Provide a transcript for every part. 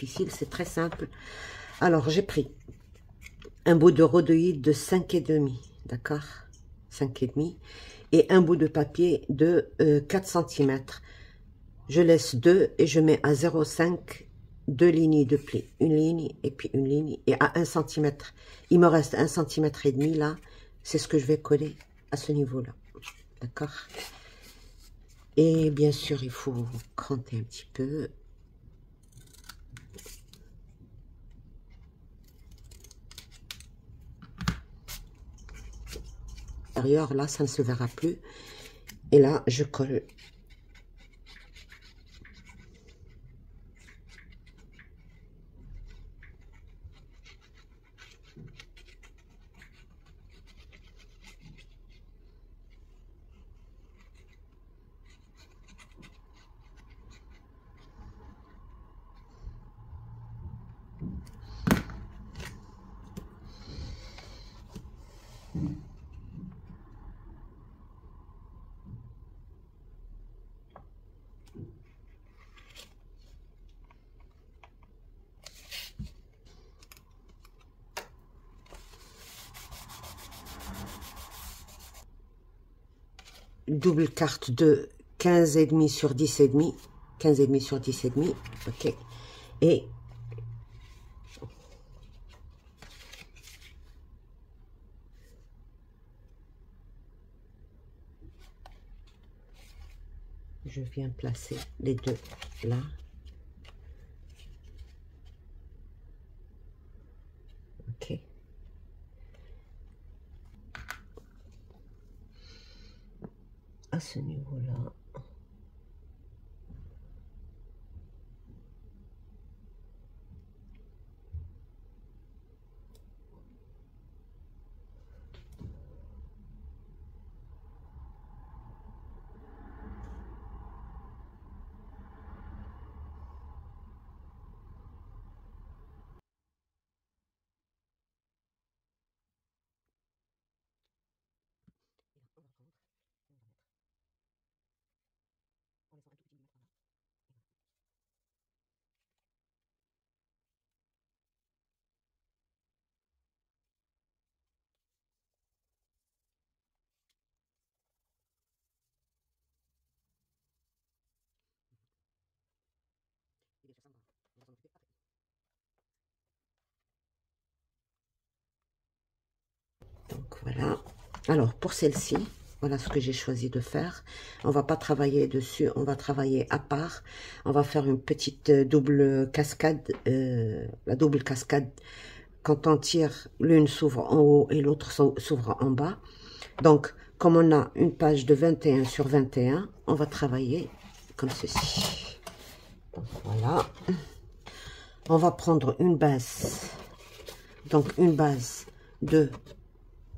difficile, c'est très simple. Alors, j'ai pris un bout de rhodoïde de 5,5, d'accord, 5,5, et un bout de papier de 4 cm. Je laisse 2 et je mets à 0,5 deux lignes de pli, une ligne et puis une ligne, et à 1 cm. Il me reste 1,5 cm là, c'est ce que je vais coller à ce niveau-là, d'accord. Et bien sûr, il faut cranter un petit peu. L'intérieur, là, ça ne se verra plus. Et là, je colle. Double carte de 15,5 sur 10,5, 15,5 sur 10,5, ok, et je viens placer les deux là, ok. À ce niveau-là. Donc voilà. Alors pour celle-ci, voilà ce que j'ai choisi de faire. On va pas travailler dessus, on va travailler à part. On va faire une petite double cascade. La double cascade, quand on tire, l'une s'ouvre en haut et l'autre s'ouvre en bas. Donc, comme on a une page de 21 sur 21, on va travailler comme ceci. Donc voilà. On va prendre une base. Donc une base de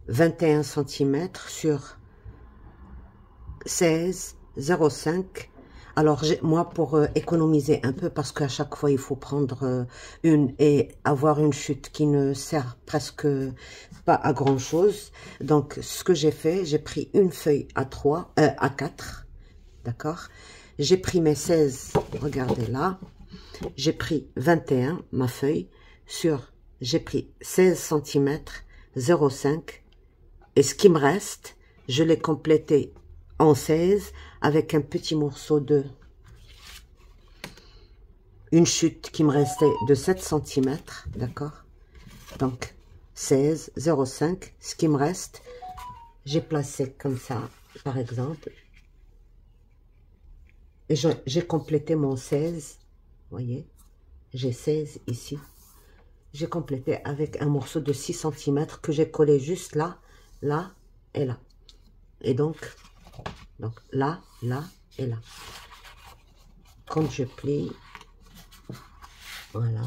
21 cm sur 16, 0,5. Alors, moi, pour économiser un peu, parce qu'à chaque fois, il faut prendre une et avoir une chute qui ne sert presque pas à grand-chose. Donc, ce que j'ai fait, j'ai pris une feuille à 4, d'accord. J'ai pris mes 16, regardez là. J'ai pris 21, ma feuille, j'ai pris 16 cm, 0,5. Et ce qui me reste, je l'ai complété en 16 avec un petit morceau de une chute qui me restait de 7 cm, d'accord. Donc 16, 0,5, ce qui me reste, j'ai placé comme ça, par exemple, et j'ai complété mon 16, voyez, j'ai 16 ici, j'ai complété avec un morceau de 6 cm que j'ai collé juste là, là et là, et donc là, là et là. Quand je plie, voilà,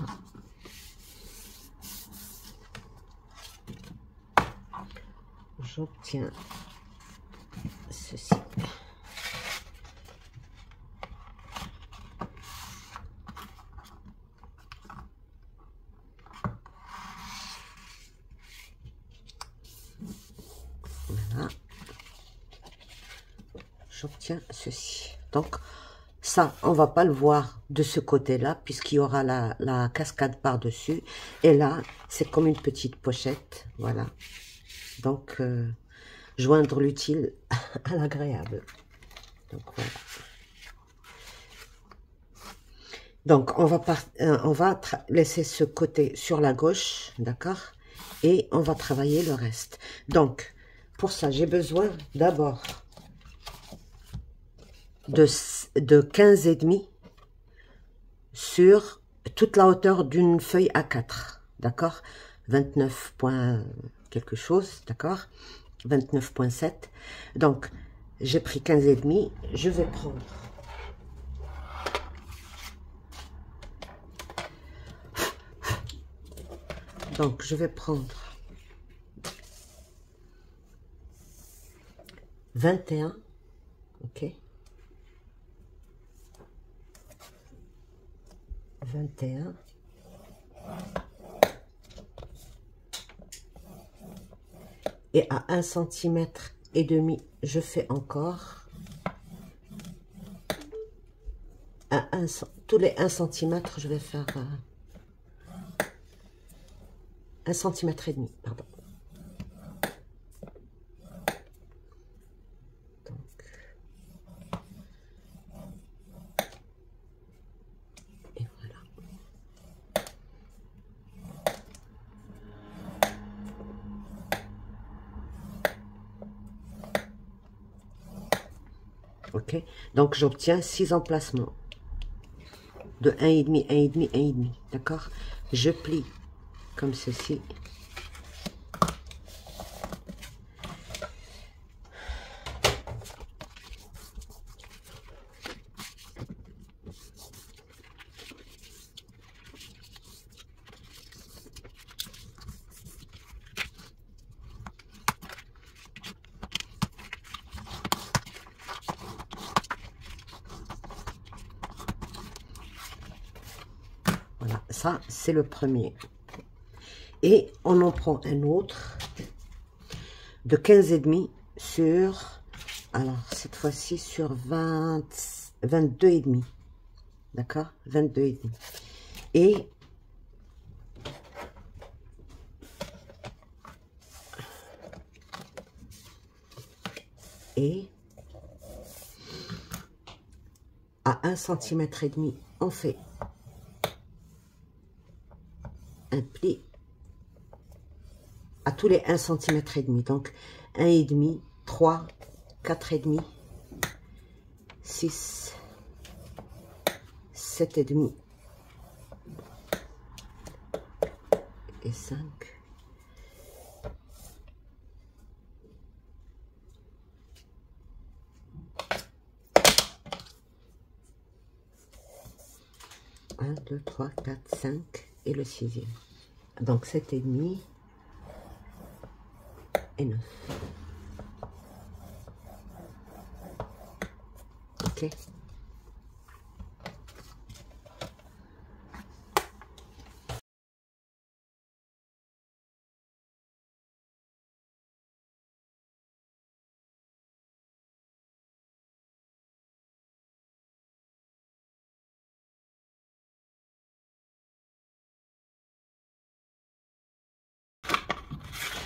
j'obtiens ceci. Voilà, j'obtiens ceci. Donc Ça, on va pas le voir de ce côté-là, puisqu'il y aura la cascade par-dessus. Et là, c'est comme une petite pochette, voilà. Donc, joindre l'utile à l'agréable. Donc, voilà. Donc, on va laisser ce côté sur la gauche, d'accord? Et on va travailler le reste. Donc, pour ça, j'ai besoin d'abord de 15 et demi sur toute la hauteur d'une feuille A4, d'accord? 29 points quelque chose, d'accord? 29,7. Donc, j'ai pris 15 et demi. Je vais prendre donc je vais prendre 21, ok, 21, et à 1 cm et demi, je fais encore tous les 1 cm, je vais faire 1 cm et demi, pardon. Donc, et voilà. Ok, donc j'obtiens 6 emplacements de 1,5, 1,5, 1,5, d'accord? Je plie comme ceci. Voilà, ça c'est le premier. Et on en prend un autre de 15 et demi sur, alors cette fois-ci sur 22 et demi, d'accord, 22 et demi. Et à 1 cm et demi, on fait un pli à tous les 1 cm et demi. Donc 1 et demi, 3, 4 et demi, 6, 7 et demi et 5. Un, 2, 3, 4, 5 et le 6e. Donc 7 et demi et 9. Ok.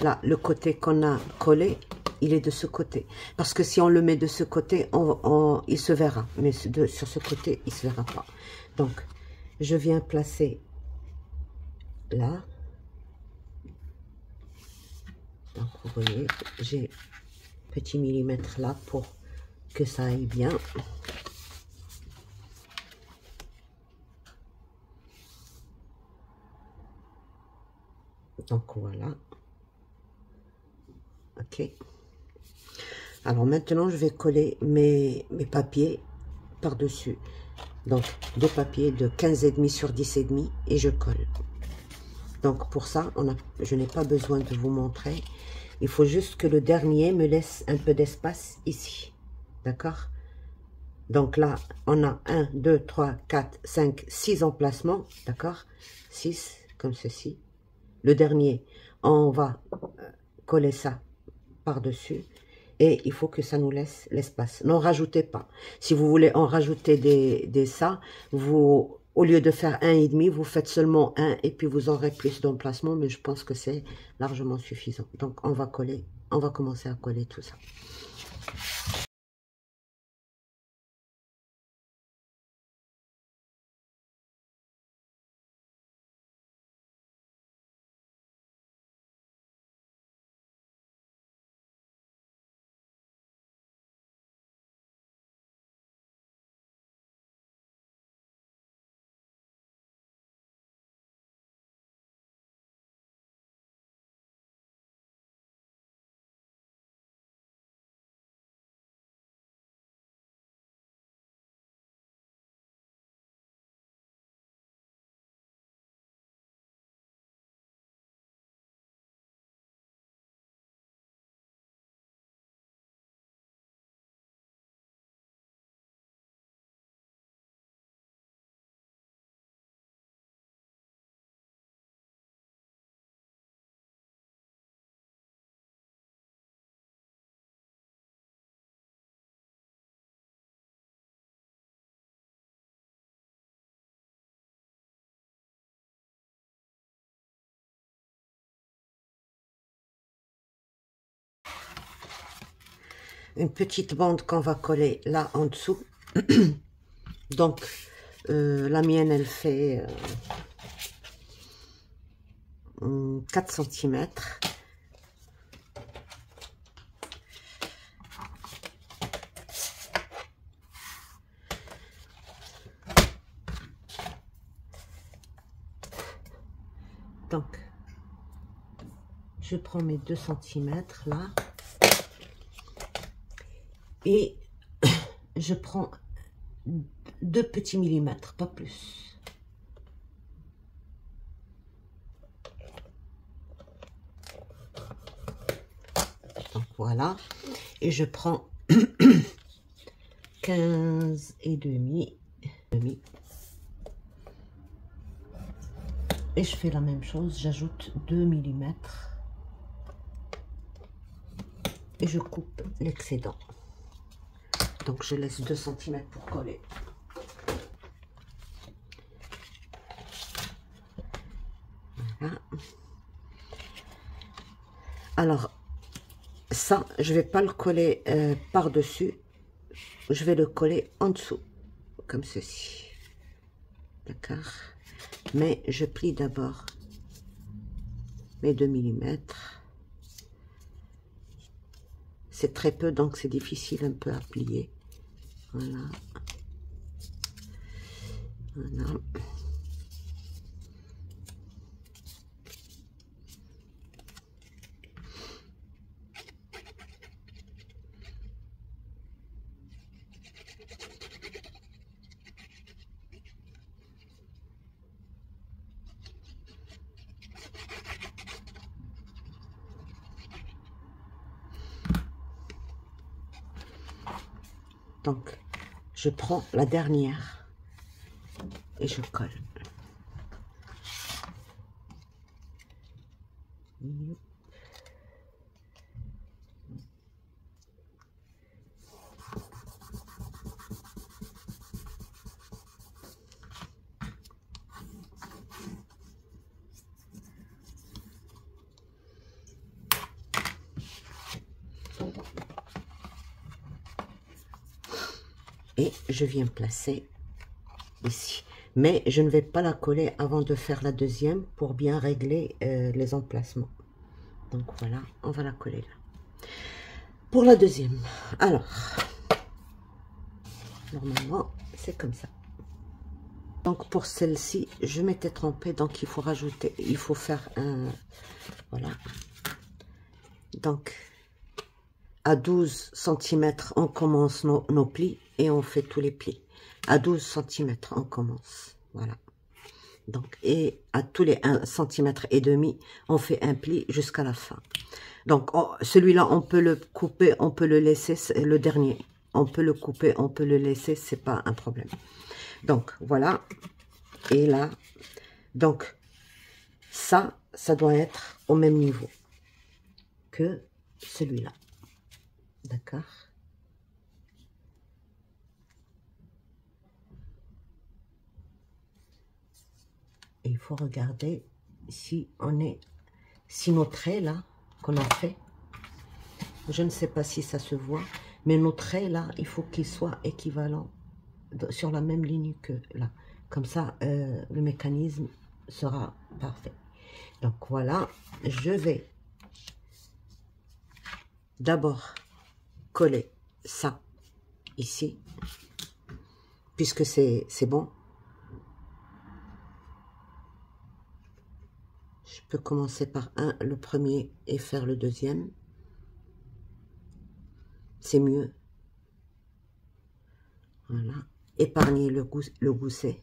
Là, le côté qu'on a collé, il est de ce côté. Parce que si on le met de ce côté, il se verra. Mais sur ce côté, il ne se verra pas. Donc, je viens placer là. Donc, vous voyez, j'ai petit millimètre là pour que ça aille bien. Donc, voilà. Ok. Alors maintenant, je vais coller mes papiers par-dessus. Donc, deux papiers de 15,5 sur 10,5 et je colle. Donc, pour ça, je n'ai pas besoin de vous montrer. Il faut juste que le dernier me laisse un peu d'espace ici. D'accord? Donc là, on a 1, 2, 3, 4, 5, 6 emplacements. D'accord? 6, comme ceci. Le dernier, on va coller ça par-dessus. et il faut que ça nous laisse l'espace. N'en rajoutez pas. Si vous voulez en rajouter des ça, vous, au lieu de faire 1,5, vous faites seulement 1 et puis vous aurez plus d'emplacement, mais je pense que c'est largement suffisant. Donc on va coller, on va commencer à coller tout ça. Une petite bande qu'on va coller là en dessous. Donc, la mienne, elle fait 4 cm. Donc, je prends mes 2 cm là. Et je prends 2 petits millimètres, pas plus. Donc voilà. Et je prends 15 et demi. Et je fais la même chose, j'ajoute 2 millimètres. Et je coupe l'excédent. Donc je laisse 2 cm pour coller. Voilà. Alors, ça, je vais pas le coller par-dessus. Je vais le coller en dessous, comme ceci. D'accord? Mais je plie d'abord mes 2 millimètres. C'est très peu, donc c'est difficile un peu à plier. Voilà. Voilà. Donc, je prends la dernière et je colle. Et je viens placer ici. Mais je ne vais pas la coller avant de faire la deuxième pour bien régler les emplacements. Donc voilà, on va la coller là. Pour la deuxième, alors, normalement, c'est comme ça. Donc pour celle-ci, je m'étais trompée, donc il faut rajouter, il faut faire un, voilà. Donc, à 12 cm, on commence nos plis et on fait tous les plis. À 12 cm, on commence, voilà. Donc, et à tous les 1,5 cm, on fait un pli jusqu'à la fin. Donc, celui-là, on peut le couper, on peut le laisser, le dernier. On peut le couper, on peut le laisser, c'est pas un problème. Donc, voilà. Et là, donc, ça doit être au même niveau que celui-là. D'accord. Et il faut regarder si nos traits là qu'on a fait, je ne sais pas si ça se voit, mais nos traits là, il faut qu'ils soient équivalents sur la même ligne que là. Comme ça, le mécanisme sera parfait. Donc voilà, je vais d'abord coller ça ici, puisque c'est bon. Je peux commencer par le premier et faire le deuxième. C'est mieux. Voilà. Épargner le gousset.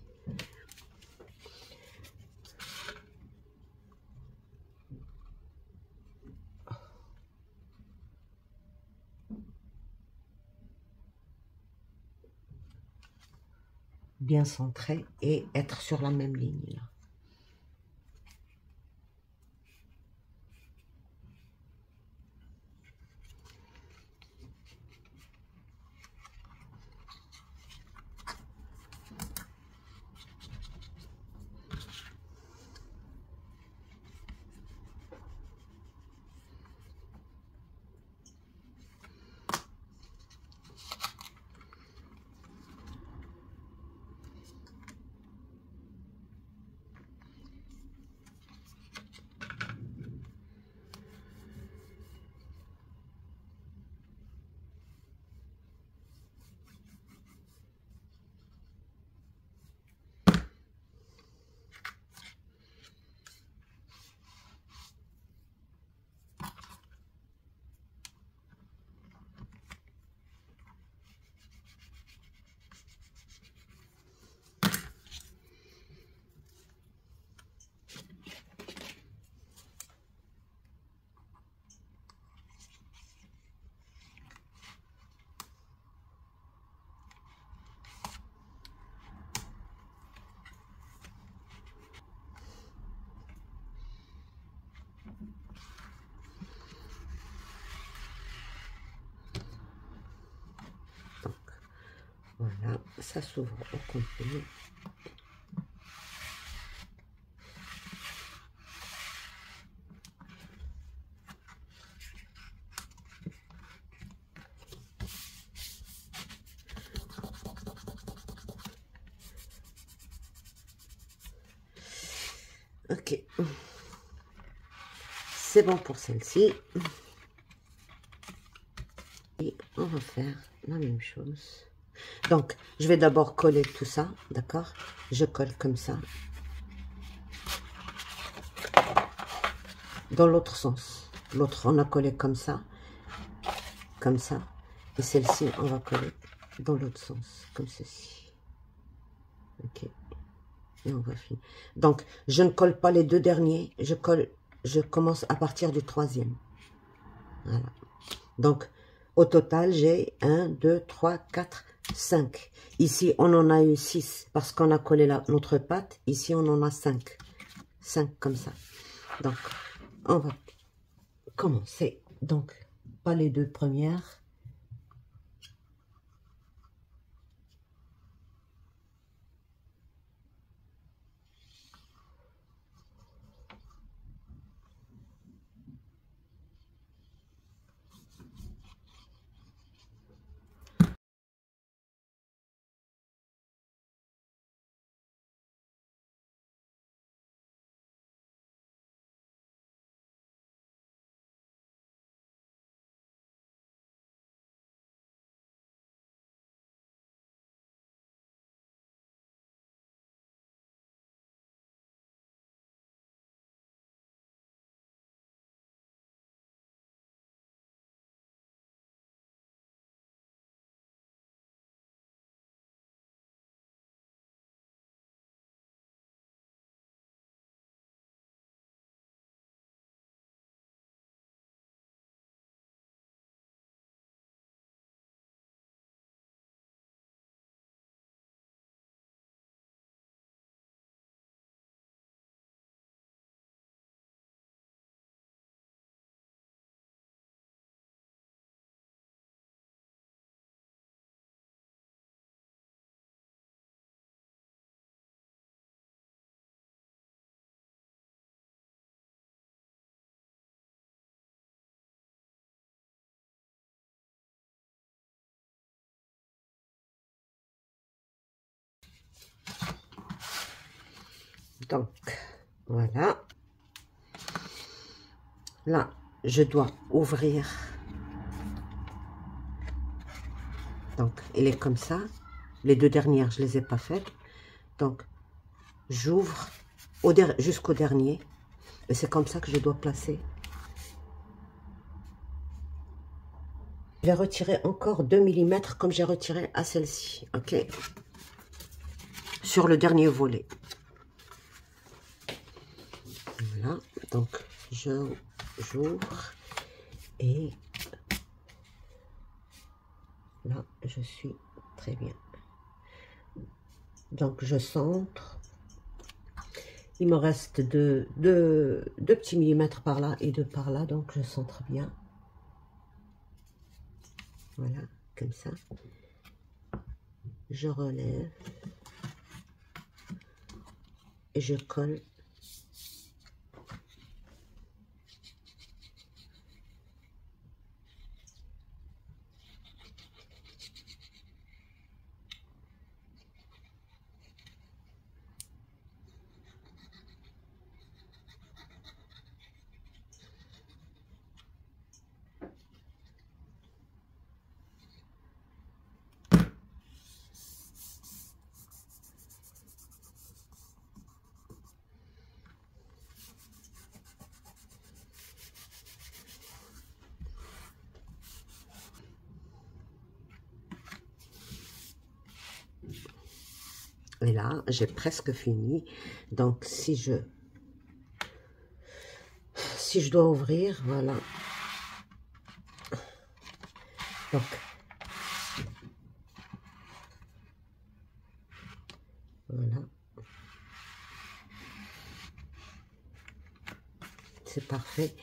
Bien centré et être sur la même ligne là. Donc, voilà, ça s'ouvre au complet. Ok, c'est bon pour celle-ci. Et on va faire la même chose. Donc, je vais d'abord coller tout ça, d'accord? Je colle comme ça. Dans l'autre sens. L'autre, on a collé comme ça. Comme ça. Et celle-ci, on va coller dans l'autre sens. Comme ceci. Ok. Et on va finir. Donc, je ne colle pas les deux derniers. Je commence à partir du troisième. Voilà. Donc, au total, j'ai 1, 2, 3, 4, 5. Ici, on en a eu 6 parce qu'on a collé notre patte. Ici, on en a 5. 5 comme ça. Donc, on va commencer. Donc, pas les deux premières. Donc, voilà. Là, je dois ouvrir. Donc, il est comme ça. Les deux dernières, je les ai pas faites. Donc, j'ouvre jusqu'au dernier. Et c'est comme ça que je dois placer. Je vais retirer encore 2 mm comme j'ai retiré à celle-ci. Ok. Sur le dernier volet. Voilà. Donc, j'ouvre. Et là, je suis très bien. Donc, je centre. Il me reste deux petits millimètres par là et deux par là. Donc, je centre bien. Voilà, comme ça. Je relève. Et je colle. Et là, j'ai presque fini. Donc, si je dois ouvrir, voilà. Donc, voilà. C'est parfait.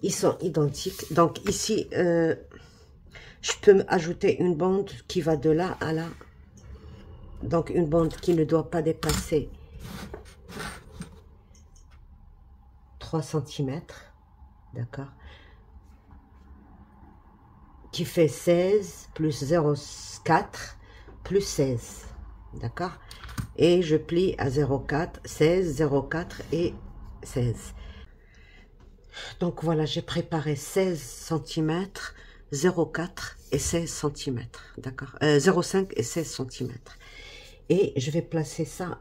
Ils sont identiques. Donc, ici, je peux ajouter une bande qui va de là à là. Donc, une bande qui ne doit pas dépasser 3 cm. D'accord. Qui fait 16 plus 0,4 plus 16. D'accord. Et je plie à 0,4, 16, 0,4 et 16. Donc, voilà, j'ai préparé 16 cm, 0,4 et 16 cm. D'accord. 0,5 et 16 cm. Et je vais placer ça,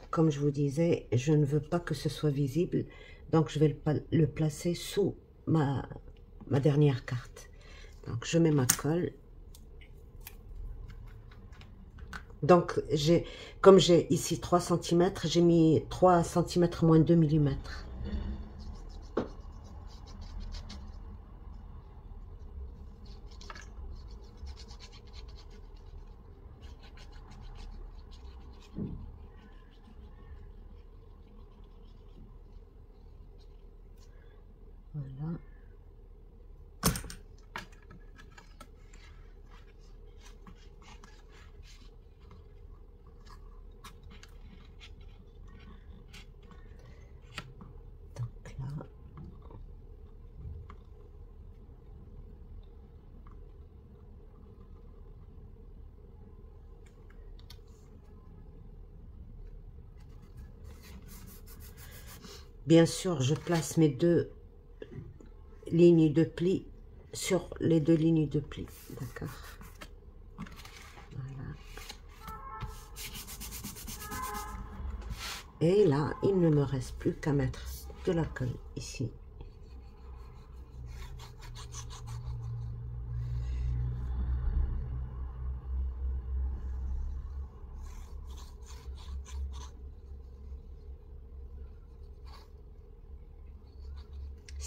comme je vous disais, je ne veux pas que ce soit visible. Donc, je vais le placer sous ma dernière carte. Donc, je mets ma colle. Donc, comme j'ai ici 3 cm, j'ai mis 3 cm moins 2 mm. Voilà. Donc là. Bien sûr, je place mes deux lignes de pli sur les deux lignes de pli. D'accord. Voilà. Et là, il ne me reste plus qu'à mettre de la colle ici.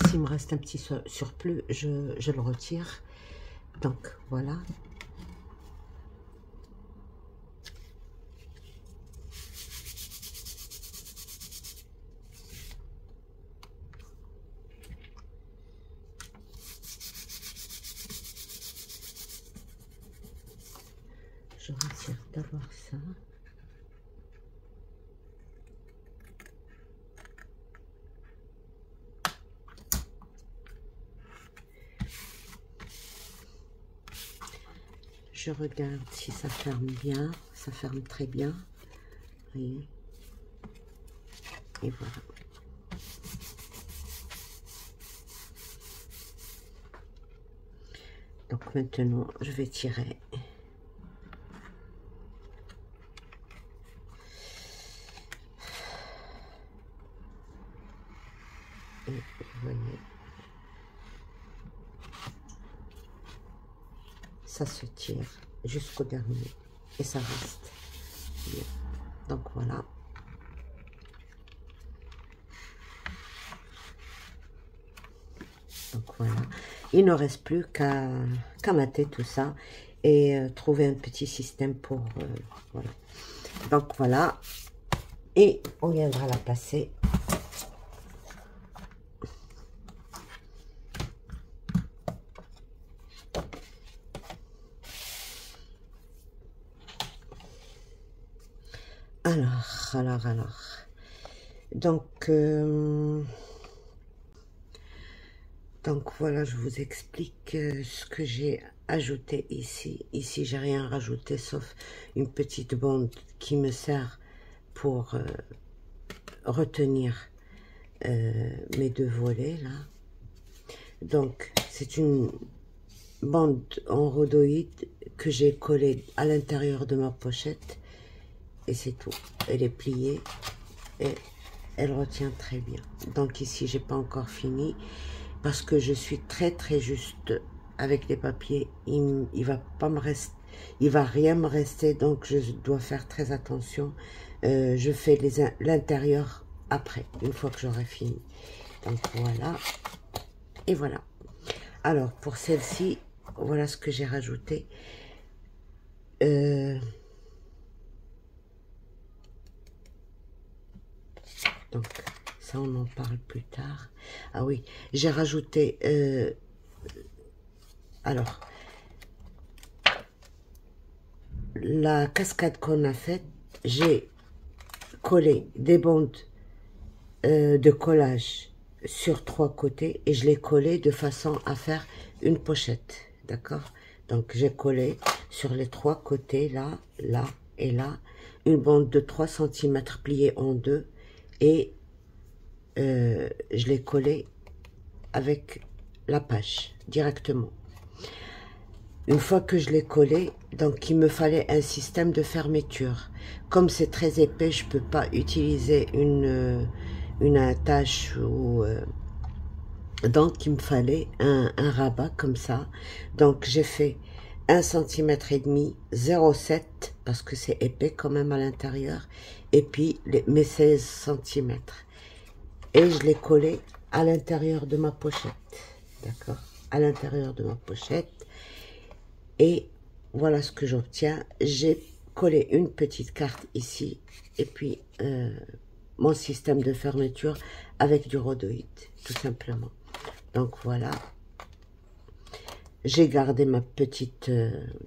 S'il me reste un petit surplus, je le retire. Donc, voilà. Je retire d'abord ça. Je regarde si ça ferme bien. Ça ferme très bien. Voyez. Et voilà. Donc maintenant, je vais tirer. Et vous voyez, ça se tire jusqu'au dernier et ça reste bien. Donc voilà. Donc voilà, il ne reste plus qu'à mater tout ça et trouver un petit système pour voilà. Donc voilà, et on viendra la placer. Alors. Donc voilà, je vous explique ce que j'ai ajouté ici. Ici, j'ai rien rajouté sauf une petite bande qui me sert pour retenir mes deux volets là. Donc, c'est une bande en rhodoïde que j'ai collée à l'intérieur de ma pochette. Et c'est tout. Elle est pliée et elle retient très bien. Donc ici, j'ai pas encore fini parce que je suis très juste avec les papiers. Il va pas me rester, il va rien me rester, donc je dois faire très attention. Je fais l'intérieur après, une fois que j'aurai fini. Donc voilà. Et voilà. Alors pour celle-ci, voilà ce que j'ai rajouté. Donc, ça, on en parle plus tard. Ah oui, j'ai rajouté... alors, la cascade qu'on a faite, j'ai collé des bandes de collage sur 3 côtés et je l'ai collé de façon à faire une pochette. D'accord? Donc, j'ai collé sur les 3 côtés, là, là et là, une bande de 3 cm pliée en deux. Et je l'ai collé avec la page directement. Une fois que je l'ai collé, donc il me fallait un système de fermeture. Comme c'est très épais, je peux pas utiliser une attache ou donc il me fallait un rabat comme ça. Donc j'ai fait 1,5 cm, 0,7 parce que c'est épais quand même à l'intérieur, et puis mes 16 cm. Et je l'ai collé à l'intérieur de ma pochette. D'accord? À l'intérieur de ma pochette. Et voilà ce que j'obtiens. J'ai collé une petite carte ici. Et puis, mon système de fermeture avec du rhodoïde, tout simplement. Donc, voilà. J'ai gardé ma petite...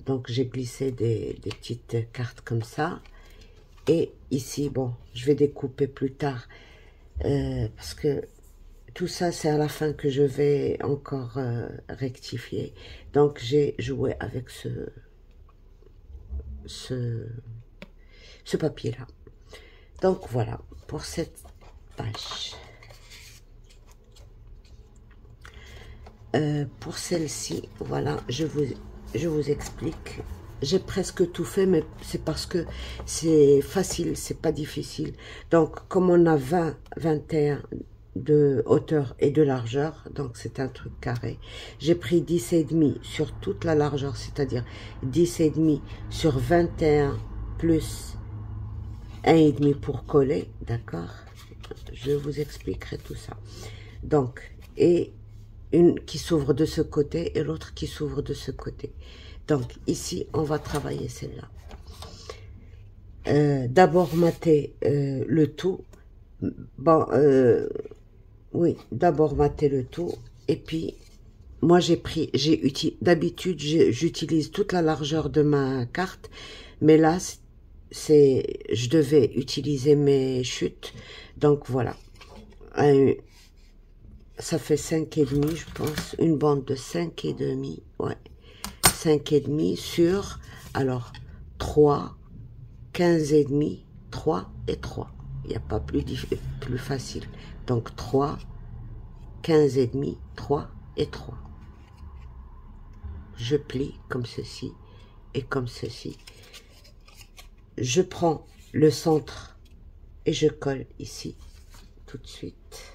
donc, j'ai glissé des petites cartes comme ça. Et ici, bon, je vais découper plus tard. Parce que tout ça, c'est à la fin que je vais encore rectifier. Donc, j'ai joué avec ce papier-là. Donc, voilà, pour cette page. Pour celle-ci, voilà, je vous explique. J'ai presque tout fait, mais c'est parce que c'est facile, c'est pas difficile. Donc, comme on a 21 de hauteur et de largeur, donc c'est un truc carré. J'ai pris 10,5 sur toute la largeur, c'est-à-dire 10,5 sur 21 plus 1,5 pour coller, d'accord? Je vous expliquerai tout ça. Donc, et une qui s'ouvre de ce côté et l'autre qui s'ouvre de ce côté. Donc, ici, on va travailler celle-là. D'abord, mater le tout. Bon, oui, d'abord, mater le tout. Et puis, moi, d'habitude, j'utilise toute la largeur de ma carte. Mais là, je devais utiliser mes chutes. Donc, voilà. Ça fait 5,5, je pense. Une bande de 5,5. Ouais. 5,5 sur, alors, 3, 15,5, 3 et 3. Il n'y a pas plus facile. Donc 3, 15 et demi, 3 et 3. Je plie comme ceci et comme ceci. Je prends le centre et je colle ici tout de suite.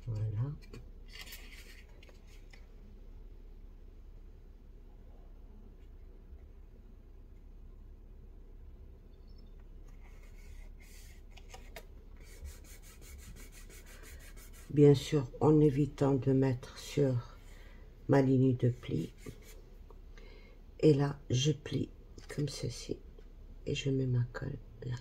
Voilà. Bien sûr, en évitant de mettre sur ma ligne de pli. Et là, je plie comme ceci. Et je mets ma colle là.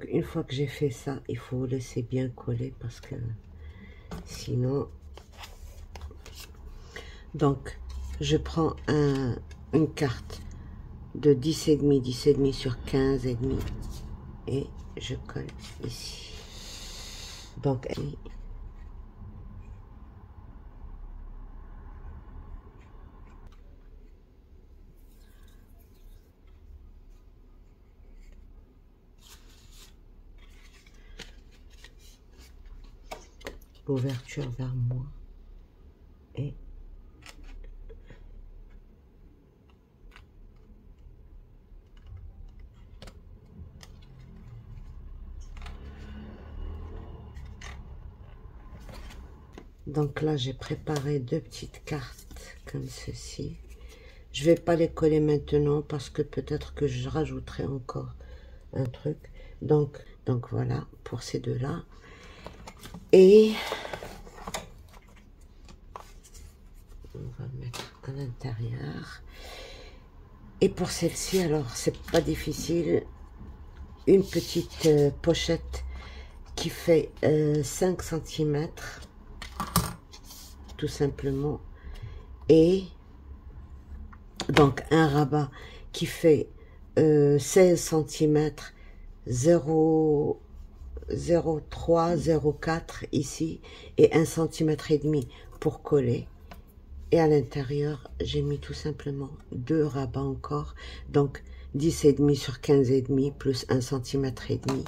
Une fois que j'ai fait ça, il faut laisser bien coller parce que sinon... Donc, je prends une carte de 10,5, 10,5 sur 15,5 et je colle ici. Donc, l'ouverture vers moi et donc là j'ai préparé deux petites cartes comme ceci. Je vais pas les coller maintenant parce que peut-être que je rajouterai encore un truc. Donc voilà pour ces deux là. Et on va mettre à l'intérieur. Et pour celle-ci, alors c'est pas difficile, une petite pochette qui fait 5 cm tout simplement, et donc un rabat qui fait 16 cm 0,03 0,4 ici et 1 cm et demi pour coller. Et à l'intérieur, j'ai mis tout simplement deux rabats encore. Donc, 10,5 sur 15,5 plus 1 cm et demi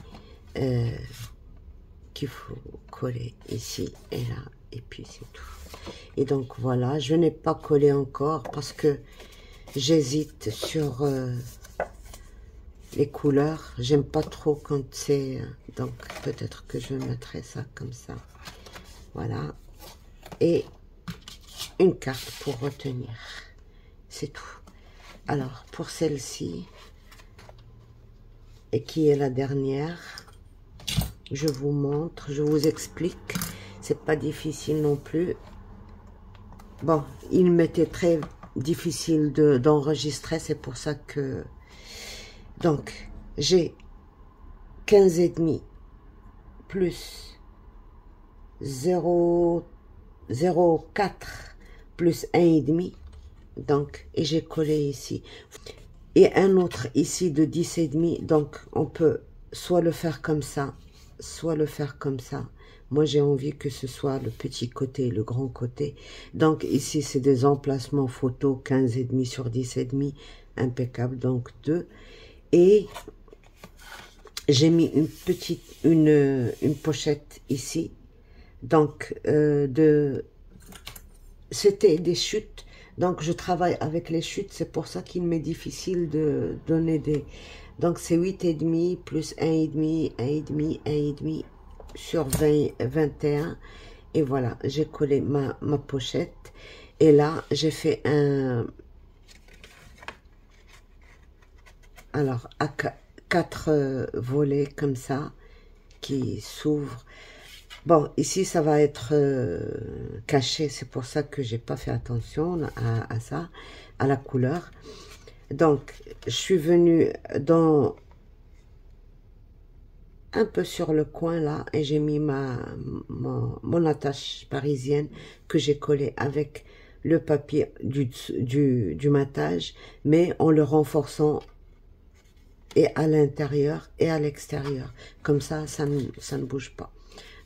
qu'il faut coller ici et là. Et puis, c'est tout. Et donc, voilà. Je n'ai pas collé encore parce que j'hésite sur les couleurs. J'aime pas trop quand c'est... Donc, peut-être que je mettrai ça comme ça. Voilà. Et... une carte pour retenir, c'est tout. Alors pour celle-ci, et qui est la dernière, je vous montre, je vous explique, c'est pas difficile non plus. Bon, il m'était très difficile d'enregistrer, c'est pour ça que... Donc, j'ai 15,5 plus 0,04 plus 1,5, donc, et j'ai collé ici. Et un autre ici de 10,5, donc on peut soit le faire comme ça, soit le faire comme ça. Moi, j'ai envie que ce soit le petit côté, le grand côté. Donc, ici, c'est des emplacements photos, 15,5 sur 10,5, impeccable, donc 2. Et j'ai mis une petite, une pochette ici, donc c'était des chutes, donc je travaille avec les chutes, c'est pour ça qu'il m'est difficile de donner des... Donc c'est 8,5 plus 1,5, 1,5, 1,5 sur 20, 21. Et voilà, j'ai collé ma pochette. Et là, j'ai fait un... Alors, à 4 volets comme ça, qui s'ouvre. Bon, ici, ça va être caché. C'est pour ça que j'ai pas fait attention à ça, à la couleur. Donc, je suis venue dans un peu sur le coin là et j'ai mis mon attache parisienne que j'ai collée avec le papier du matage, mais en le renforçant et à l'intérieur et à l'extérieur. Comme ça ne bouge pas.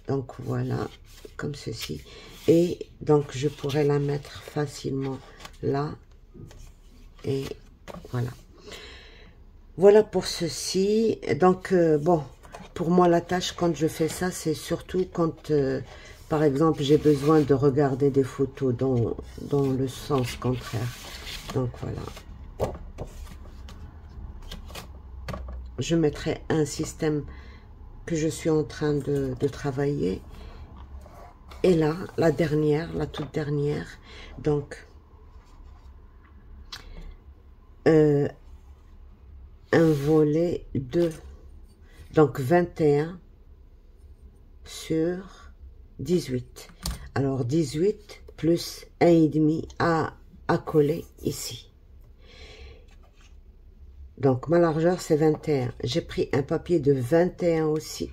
Donc voilà, comme ceci. Et donc je pourrais la mettre facilement là. Et voilà. Voilà pour ceci. Donc bon, pour moi la tâche quand je fais ça, c'est surtout quand par exemple j'ai besoin de regarder des photos dans le sens contraire. Donc voilà. Je mettrai un système que je suis en train de travailler. Et là, la dernière, la toute dernière, donc un volet de, donc 21 sur 18. Alors 18 plus 1,5 à coller ici. Donc ma largeur c'est 21. J'ai pris un papier de 21 aussi.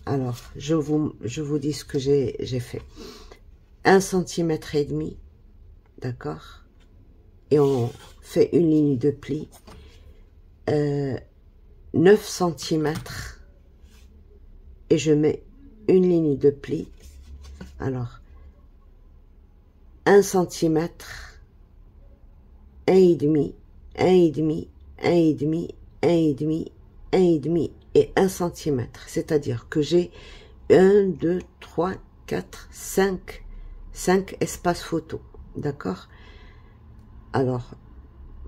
Alors je vous dis ce que j'ai fait. 1,5 cm, d'accord? Et on fait une ligne de pli. 9 cm. Et je mets une ligne de pli. Alors, 1 cm, 1,5, 1,5, 1,5, 1,5, 1,5 et 1 cm. C'est-à-dire que j'ai 1, 2, 3, 4, 5 espaces photo. D'accord? Alors,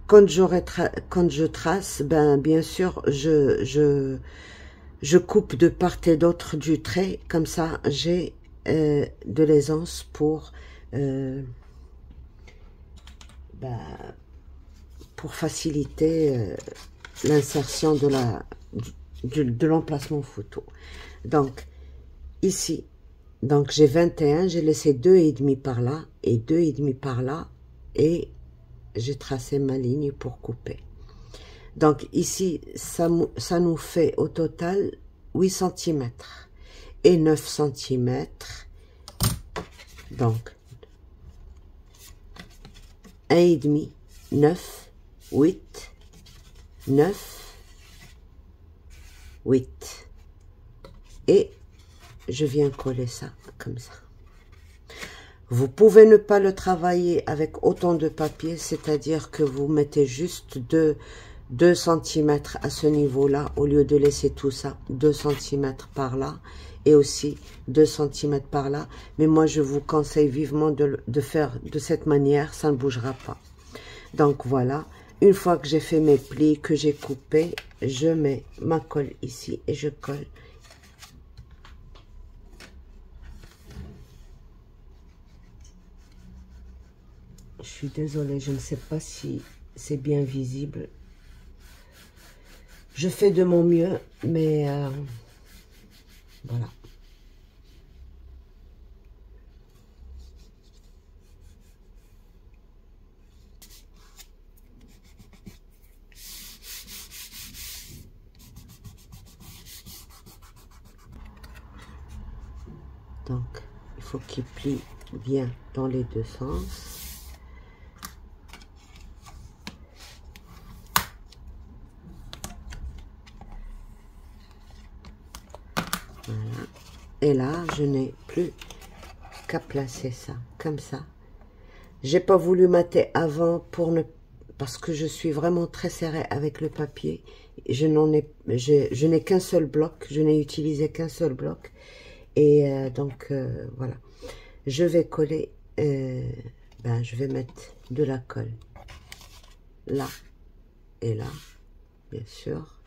quand je trace, ben bien sûr, je coupe de part et d'autre du trait. Comme ça, j'ai de l'aisance ben, pour faciliter l'insertion de l'emplacement photo. Donc, ici, donc j'ai 21, j'ai laissé 2,5 par là et 2,5 par là et j'ai tracé ma ligne pour couper. Donc ici, ça nous fait au total 8 cm et 9 cm. Donc 1,5, 9, 8, 9, 8. Et je viens coller ça comme ça. Vous pouvez ne pas le travailler avec autant de papier, c'est-à-dire que vous mettez juste 2 cm à ce niveau-là, au lieu de laisser tout ça, 2 cm par là, et aussi 2 cm par là. Mais moi, je vous conseille vivement de faire de cette manière, ça ne bougera pas. Donc voilà, une fois que j'ai fait mes plis, que j'ai coupé, je mets ma colle ici et je colle. Je suis désolée, je ne sais pas si c'est bien visible. Je fais de mon mieux, mais voilà. Donc, il faut qu'il plie bien dans les deux sens. Voilà. Et là, je n'ai plus qu'à placer ça, comme ça. J'ai pas voulu mater avant parce que je suis vraiment très serrée avec le papier. Je n'ai qu'un seul bloc, je n'ai utilisé qu'un seul bloc. Et donc, voilà. Je vais coller, je vais mettre de la colle là et là, bien sûr.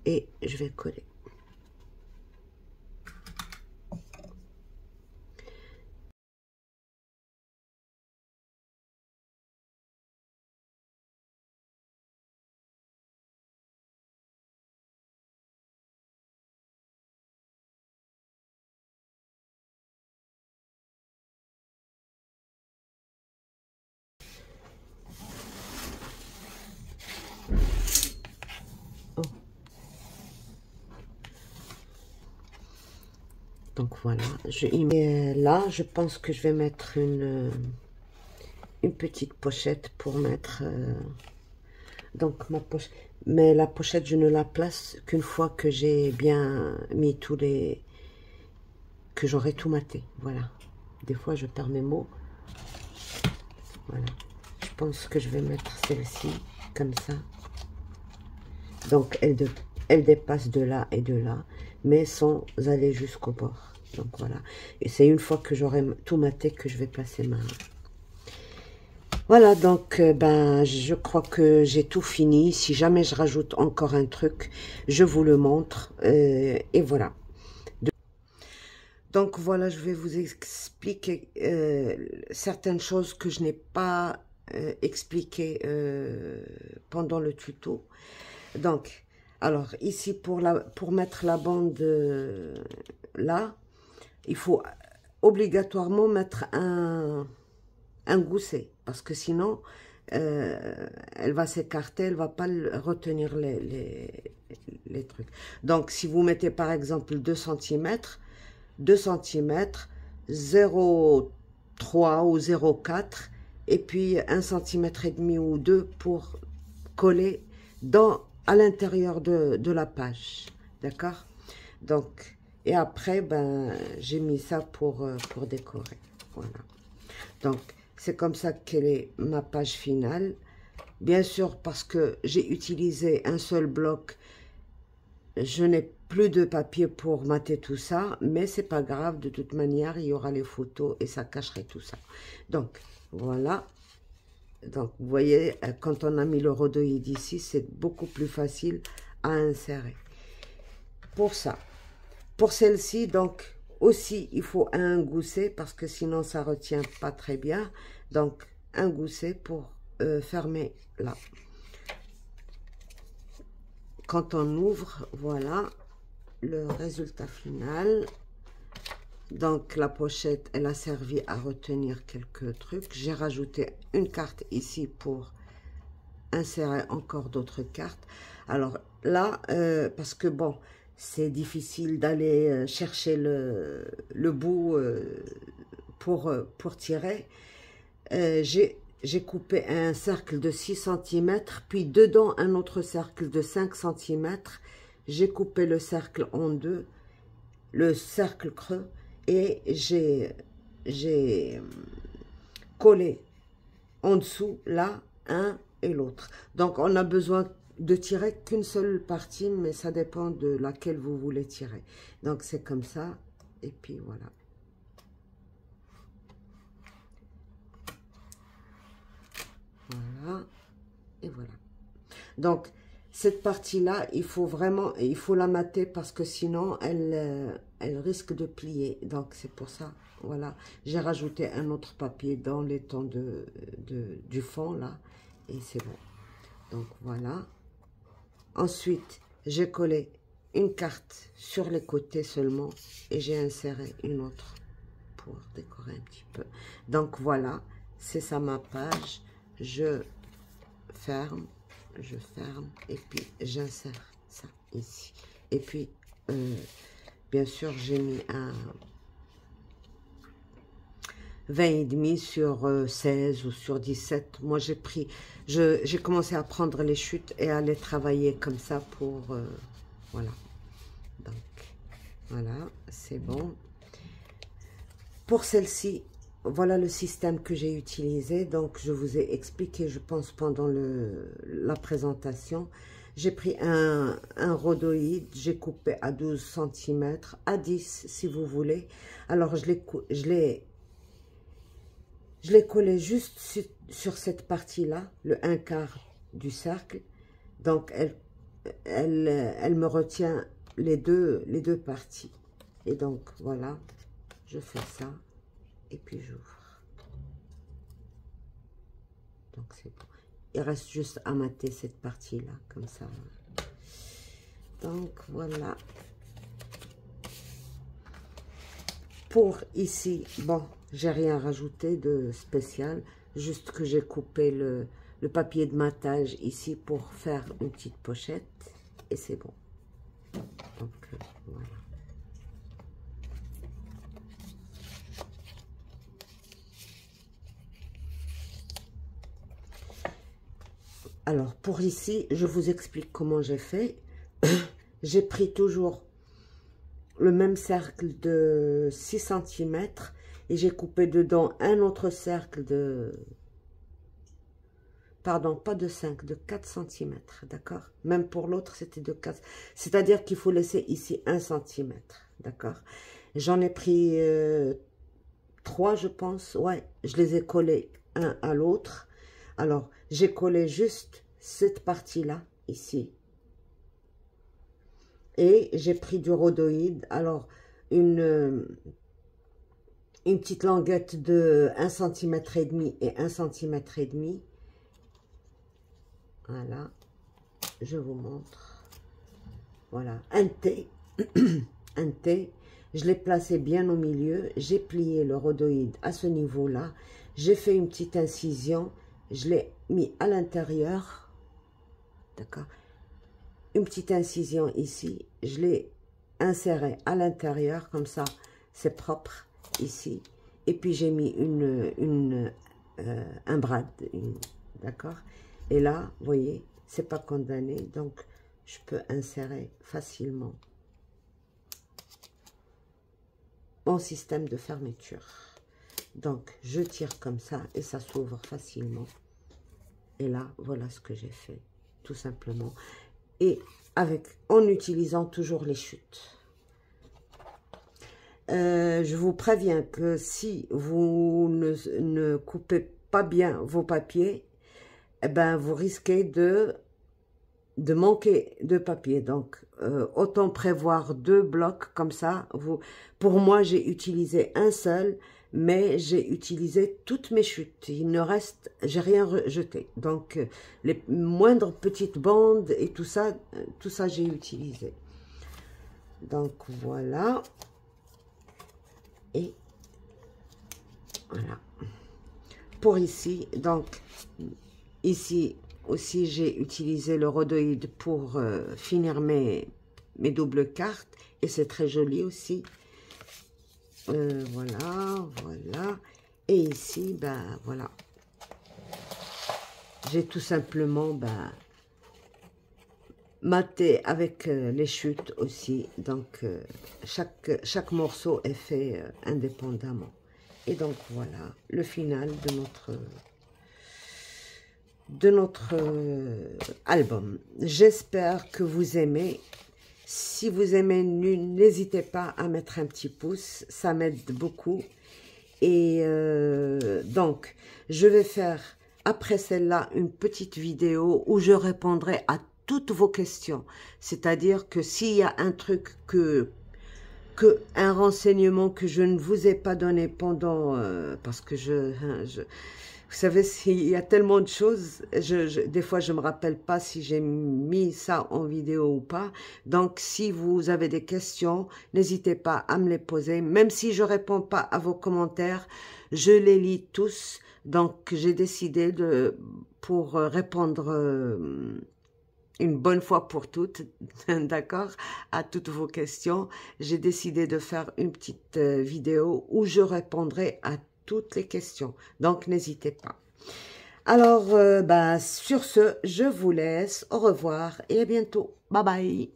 Et je vais coller. Donc voilà, et là je pense que je vais mettre une petite pochette pour mettre donc ma pochette, mais la pochette je ne la place qu'une fois que j'ai bien mis tous les, que j'aurai tout maté. Voilà, des fois je perds mes mots. Voilà, je pense que je vais mettre celle-ci comme ça. Donc elle dépasse de là et de là, mais sans aller jusqu'au bord. Donc voilà, et c'est une fois que j'aurai tout maté que je vais placer ma... Voilà, donc ben je crois que j'ai tout fini. Si jamais je rajoute encore un truc, je vous le montre. Et voilà. Donc voilà, je vais vous expliquer certaines choses que je n'ai pas expliquées pendant le tuto. Donc, alors ici pour mettre la bande là, il faut obligatoirement mettre un gousset, parce que sinon elle va s'écarter, elle va pas retenir les trucs. Donc si vous mettez par exemple 2 cm, 0,3 ou 0,4 et puis 1,5 cm ou 2 pour coller à l'intérieur de la page, d'accord? Donc, et après, ben, j'ai mis ça pour décorer, voilà. Donc, c'est comme ça qu'elle est ma page finale. Bien sûr, parce que j'ai utilisé un seul bloc, je n'ai plus de papier pour mater tout ça, mais c'est pas grave, de toute manière, il y aura les photos et ça cacherait tout ça. Donc, voilà. Donc, vous voyez, quand on a mis le rhodoïde ici, c'est beaucoup plus facile à insérer. Pour ça. Pour celle-ci, donc, aussi, il faut un gousset, parce que sinon, ça retient pas très bien. Donc, un gousset pour fermer là. Quand on ouvre, voilà le résultat final. Donc la pochette, elle a servi à retenir quelques trucs. J'ai rajouté une carte ici pour insérer encore d'autres cartes. Alors là, parce que bon, c'est difficile d'aller chercher le bout pour tirer. J'ai coupé un cercle de 6 cm, puis dedans un autre cercle de 5 cm. J'ai coupé le cercle en deux, le cercle creux, et j'ai collé en dessous, là, un et l'autre. Donc, on a besoin de tirer qu'une seule partie, mais ça dépend de laquelle vous voulez tirer. Donc, c'est comme ça, et puis voilà. Voilà, et voilà. Donc, cette partie-là, il faut la mater parce que sinon, elle risque de plier. Donc, c'est pour ça, voilà. J'ai rajouté un autre papier dans les tons du fond, là, et c'est bon. Donc, voilà. Ensuite, j'ai collé une carte sur les côtés seulement et j'ai inséré une autre pour décorer un petit peu. Donc, voilà, c'est ça ma page. Je ferme et puis j'insère ça ici. Et puis, bien sûr, j'ai mis un 20,5 sur 16 ou sur 17. Moi, j'ai commencé à prendre les chutes et à les travailler comme ça pour, voilà. Donc, voilà, c'est bon. Pour celle-ci, voilà le système que j'ai utilisé. Donc, je vous ai expliqué, je pense, pendant la présentation. J'ai pris un rhodoïde, j'ai coupé à 12 cm, à 10 si vous voulez. Alors, je l'ai collé juste sur cette partie-là, le 1/4 du cercle. Donc, elle me retient les deux parties. Et donc, voilà, je fais ça. Et puis j'ouvre. Donc c'est bon. Il reste juste à mater cette partie-là, comme ça. Donc voilà. Pour ici, bon, j'ai rien rajouté de spécial. Juste que j'ai coupé le papier de matage ici pour faire une petite pochette. Et c'est bon. Donc voilà. Alors, pour ici, je vous explique comment j'ai fait. J'ai pris toujours le même cercle de 6 cm et j'ai coupé dedans un autre cercle de... Pardon, pas de 5, de 4 cm, d'accord? Même pour l'autre, c'était de 4. C'est-à-dire qu'il faut laisser ici 1 cm, d'accord? J'en ai pris 3, je pense. Ouais, je les ai collés un à l'autre. Alors, j'ai collé juste cette partie-là, ici. Et j'ai pris du rhodoïde. Alors, une petite languette de 1,5 cm et 1,5 cm. Voilà, je vous montre. Voilà, un T. Un T. Je l'ai placé bien au milieu. J'ai plié le rhodoïde à ce niveau-là. J'ai fait une petite incision. Je l'ai mis à l'intérieur. D'accord? Une petite incision ici. Je l'ai inséré à l'intérieur. Comme ça, c'est propre ici. Et puis, j'ai mis un brad. D'accord? Et là, vous voyez, c'est pas condamné. Donc, je peux insérer facilement mon système de fermeture. Donc, je tire comme ça et ça s'ouvre facilement. Et là, voilà ce que j'ai fait, tout simplement. Et en utilisant toujours les chutes. Je vous préviens que si vous ne coupez pas bien vos papiers, eh ben, vous risquez de manquer de papier. Donc, autant prévoir 2 blocs comme ça. Pour moi, j'ai utilisé un seul, mais j'ai utilisé toutes mes chutes. Il ne reste, j'ai rien rejeté. Donc, les moindres petites bandes et tout ça j'ai utilisé. Donc, voilà. Et voilà. Pour ici, donc, ici aussi, j'ai utilisé le rhodoïde pour finir mes doubles cartes. Et c'est très joli aussi. Voilà, voilà. Et ici, ben voilà. J'ai tout simplement maté avec les chutes aussi. Donc, chaque morceau est fait indépendamment. Et donc, voilà le final de notre album. J'espère que vous aimez. Si vous aimez, n'hésitez pas à mettre un petit pouce, ça m'aide beaucoup. Et donc, je vais faire, après celle-là, une petite vidéo où je répondrai à toutes vos questions. C'est-à-dire que s'il y a un truc un renseignement que je ne vous ai pas donné pendant, parce que vous savez, il y a tellement de choses, des fois je ne me rappelle pas si j'ai mis ça en vidéo ou pas. Donc, si vous avez des questions, n'hésitez pas à me les poser. Même si je ne réponds pas à vos commentaires, je les lis tous. Donc, j'ai décidé pour répondre une bonne fois pour toutes, d'accord, à toutes vos questions, j'ai décidé de faire une petite vidéo où je répondrai à toutes les questions. Donc, n'hésitez pas. Alors, sur ce, je vous laisse. Au revoir et à bientôt. Bye bye.